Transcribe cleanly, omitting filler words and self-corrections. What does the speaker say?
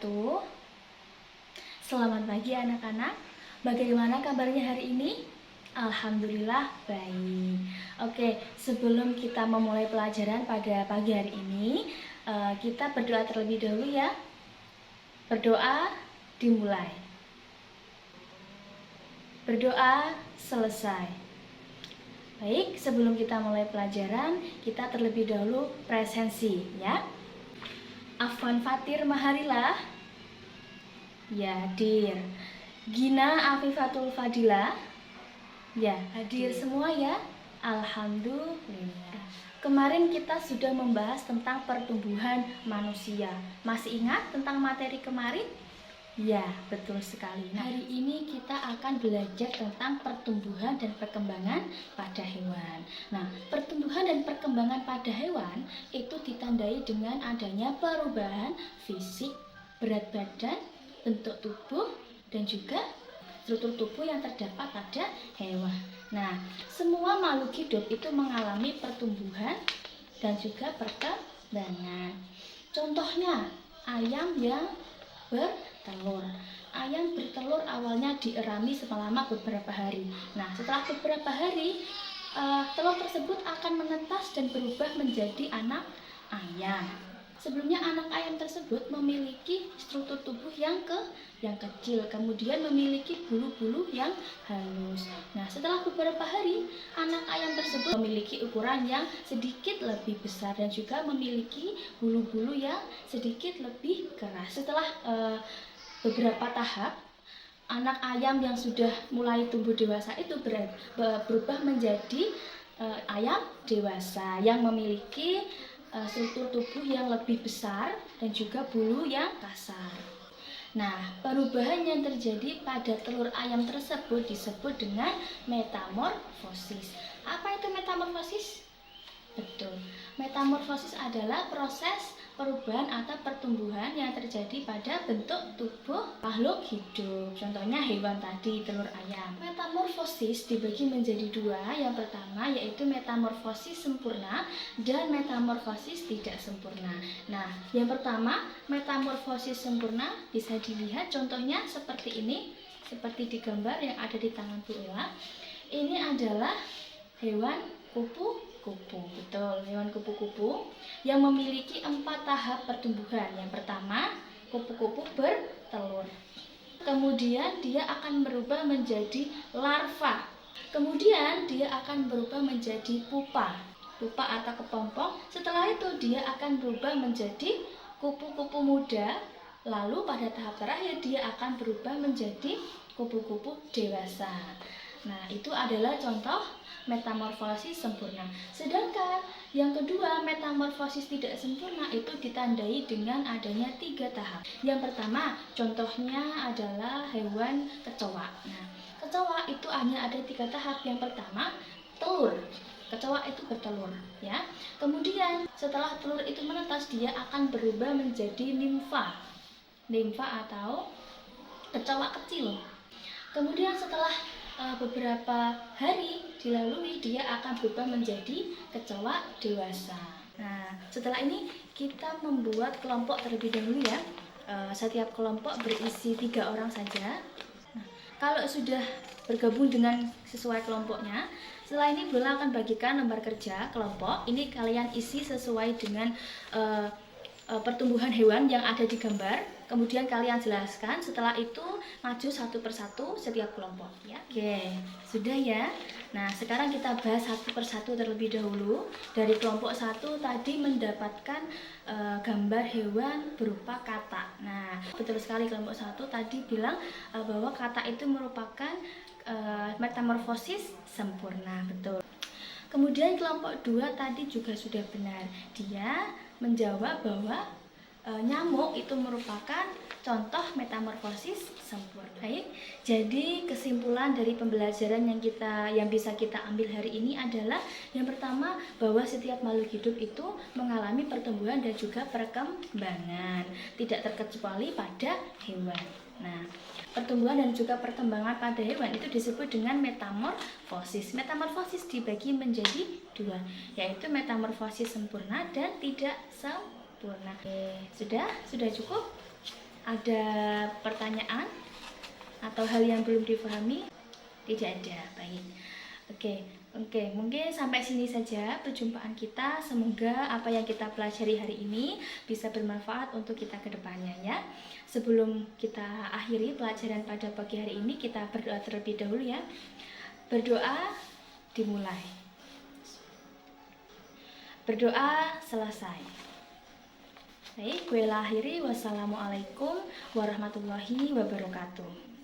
wabarakatuh. Selamat pagi anak-anak. Bagaimana kabarnya hari ini? Alhamdulillah baik. Oke, sebelum kita memulai pelajaran pada pagi hari ini, kita berdoa terlebih dahulu ya. Berdoa dimulai. Berdoa selesai. Baik, sebelum kita mulai pelajaran, kita terlebih dahulu presensi ya. Afwan Fatir Maharilah. Ya, hadir. Gina Afifatul Fadila. Ya, hadir semua ya. Alhamdulillah. Kemarin kita sudah membahas tentang pertumbuhan manusia. Masih ingat tentang materi kemarin? Ya, betul sekali. Nah, hari ini kita akan belajar tentang pertumbuhan dan perkembangan pada hewan. Nah, pertumbuhan dan perkembangan pada hewan itu ditandai dengan adanya perubahan fisik, berat badan, bentuk tubuh, dan juga struktur tubuh yang terdapat pada hewan. Nah, semua makhluk hidup itu mengalami pertumbuhan dan juga perkembangan. Contohnya, ayam yang bertelur. Ayam bertelur awalnya dierami selama beberapa hari. Nah, setelah beberapa hari, telur tersebut akan menetas dan berubah menjadi anak ayam. Sebelumnya anak ayam tersebut memiliki struktur tubuh yang kecil, kemudian memiliki bulu-bulu yang halus. Nah, setelah beberapa hari, anak ayam tersebut memiliki ukuran yang sedikit lebih besar dan juga memiliki bulu-bulu yang sedikit lebih keras. Setelah beberapa tahap, anak ayam yang sudah mulai tumbuh dewasa itu berubah menjadi ayam dewasa yang memiliki struktur tubuh yang lebih besar dan juga bulu yang kasar. Nah, perubahan yang terjadi pada telur ayam tersebut disebut dengan metamorfosis. Apa itu metamorfosis? Betul. Metamorfosis adalah proses perubahan atau pertumbuhan yang terjadi pada bentuk tubuh makhluk hidup. Contohnya hewan tadi, telur ayam. Metamorfosis dibagi menjadi dua. Yang pertama yaitu metamorfosis sempurna dan metamorfosis tidak sempurna. Nah, yang pertama, metamorfosis sempurna bisa dilihat contohnya seperti ini, seperti di gambar yang ada di tangan Bu Ella. Ini adalah hewan kupu-kupu. Betul, hewan kupu-kupu yang memiliki 4 tahap pertumbuhan. Yang pertama, kupu-kupu bertelur. Kemudian dia akan berubah menjadi larva. Kemudian dia akan berubah menjadi pupa atau kepompong. Setelah itu dia akan berubah menjadi kupu-kupu muda. Lalu pada tahap terakhir dia akan berubah menjadi kupu-kupu dewasa. Nah, itu adalah contoh metamorfosis sempurna. Sedangkan yang kedua, metamorfosis tidak sempurna itu ditandai dengan adanya 3 tahap. Yang pertama, contohnya adalah hewan kecoa. Nah, kecoa itu hanya ada 3 tahap. Yang pertama, telur. Kecoa itu bertelur, ya. Kemudian setelah telur itu menetas, dia akan berubah menjadi nimfa atau kecoa kecil. Kemudian setelah beberapa hari dilalui, dia akan berubah menjadi kecoa dewasa. Nah, setelah ini kita membuat kelompok terlebih dahulu ya. Setiap kelompok berisi 3 orang saja. Nah, kalau sudah bergabung dengan sesuai kelompoknya, setelah ini Bella akan bagikan lembar kerja kelompok. Ini kalian isi sesuai dengan pertumbuhan hewan yang ada di gambar. Kemudian kalian jelaskan, setelah itu maju satu persatu setiap kelompok ya. Oke, sudah ya. Nah, sekarang kita bahas satu persatu terlebih dahulu. Dari kelompok 1 tadi mendapatkan gambar hewan berupa kata. Nah, betul sekali, kelompok 1 tadi bilang bahwa kata itu merupakan metamorfosis sempurna. Betul. Kemudian kelompok 2 tadi juga sudah benar. Dia menjawab bahwa nyamuk itu merupakan contoh metamorfosis sempurna. Baik, jadi kesimpulan dari pembelajaran yang bisa kita ambil hari ini adalah yang pertama, bahwa setiap makhluk hidup itu mengalami pertumbuhan dan juga perkembangan, tidak terkecuali pada hewan. Nah, pertumbuhan dan juga perkembangan pada hewan itu disebut dengan metamorfosis. Metamorfosis dibagi menjadi 2, yaitu metamorfosis sempurna dan tidak sempurna. Oke, sudah cukup? Ada pertanyaan atau hal yang belum dipahami? Tidak ada. Baik. Oke, mungkin sampai sini saja perjumpaan kita. Semoga apa yang kita pelajari hari ini bisa bermanfaat untuk kita ke depannya ya. Sebelum kita akhiri pelajaran pada pagi hari ini, kita berdoa terlebih dahulu ya. Berdoa dimulai. Berdoa selesai. Baik, gue akhiri. Wassalamualaikum warahmatullahi wabarakatuh.